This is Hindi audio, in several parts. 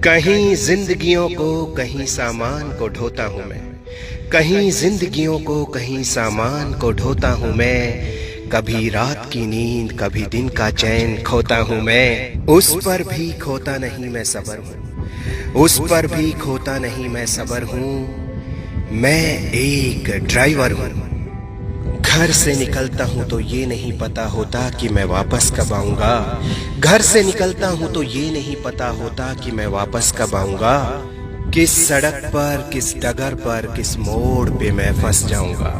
कहीं जिंदगियों को कहीं सामान को ढोता हूँ मैं, कहीं जिंदगियों को कहीं सामान को ढोता हूँ मैं। कभी रात की नींद कभी दिन का चैन खोता हूँ मैं। उस पर भी खोता नहीं मैं सबर हूँ, उस पर भी खोता नहीं मैं सबर हूँ। मैं एक ड्राइवर हूँ। घर से निकलता हूँ तो ये नहीं पता होता कि मैं वापस कब आऊंगा। घर से निकलता हूँ तो ये नहीं पता होता कि मैं वापस कब आऊंगा। किस सड़क पर, किस डगर पर, किस मोड़ पे मैं फंस जाऊंगा।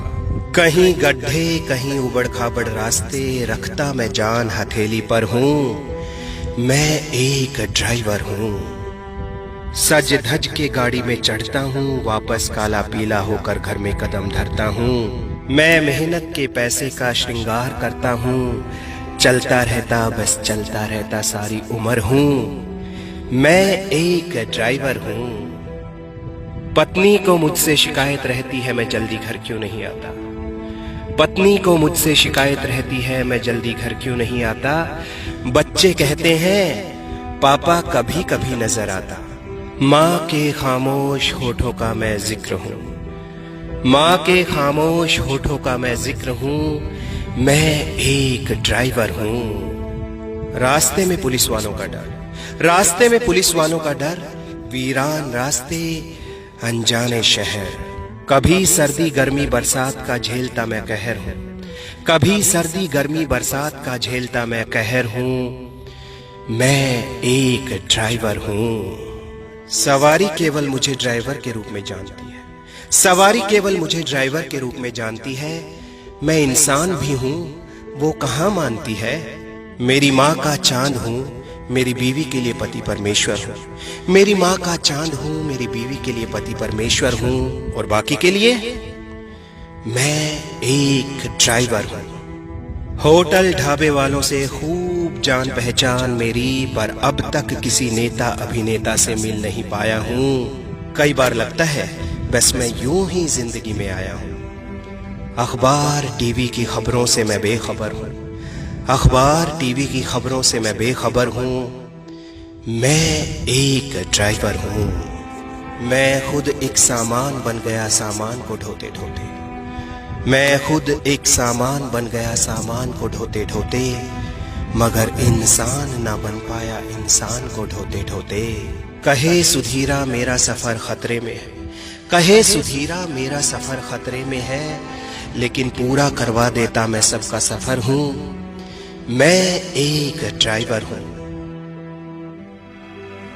कहीं गड्ढे कहीं उबड़ खाबड़ रास्ते, रखता मैं जान हथेली पर हूँ। मैं एक ड्राइवर हूँ। सज धज के गाड़ी में चढ़ता हूँ, वापस काला पीला होकर घर में कदम धरता हूँ। मैं मेहनत के पैसे का श्रृंगार करता हूँ, चलता रहता बस चलता रहता सारी उम्र हूँ। मैं एक ड्राइवर हूँ। पत्नी को मुझसे शिकायत रहती है मैं जल्दी घर क्यों नहीं आता। पत्नी को मुझसे शिकायत रहती है मैं जल्दी घर क्यों नहीं आता। बच्चे कहते हैं पापा कभी कभी नजर आता। माँ के खामोश होठों का मैं जिक्र हूँ, माँ के खामोश होठों का मैं जिक्र हूँ। मैं एक ड्राइवर हूँ। रास्ते में पुलिस वालों का डर, रास्ते में पुलिस वालों का डर, वीरान रास्ते अनजाने शहर। कभी सर्दी गर्मी बरसात का झेलता मैं कहर हूँ, कभी सर्दी गर्मी बरसात का झेलता मैं कहर हूँ। मैं एक ड्राइवर हूँ। सवारी केवल मुझे ड्राइवर के रूप में जानती है, सवारी केवल मुझे ड्राइवर के रूप में जानती है। मैं इंसान भी हूँ वो कहाँ मानती है। मेरी माँ का चांद हूँ, मेरी बीवी के लिए पति परमेश्वर हूँ। मेरी माँ का चांद हूँ, मेरी बीवी के लिए पति परमेश्वर हूँ। और बाकी के लिए मैं एक ड्राइवर हूँ। होटल ढाबे वालों से खूब जान पहचान मेरी, पर अब तक किसी नेता अभिनेता से मिल नहीं पाया हूँ। कई बार लगता है बस मैं यूं ही जिंदगी में आया हूँ। अखबार टीवी की खबरों से मैं बेखबर हूँ, अखबार टीवी की खबरों से मैं बेखबर हूँ। मैं एक ड्राइवर हूँ। मैं खुद एक सामान बन गया सामान को ढोते ढोते, मैं खुद एक सामान बन गया सामान को ढोते ढोते। मगर इंसान ना बन पाया इंसान को ढोते ढोते। कहे सुधीरा मेरा सफर खतरे में है, कहे सुधीरा मेरा सफर खतरे में है, लेकिन पूरा करवा देता मैं सबका सफर हूँ। मैं एक ड्राइवर हूँ।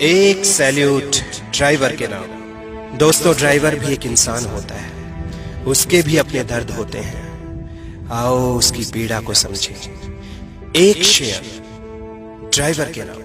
एक सैल्यूट ड्राइवर के नाम। दोस्तों, ड्राइवर भी एक इंसान होता है, उसके भी अपने दर्द होते हैं। आओ उसकी पीड़ा को समझें। एक शेयर ड्राइवर के नाम।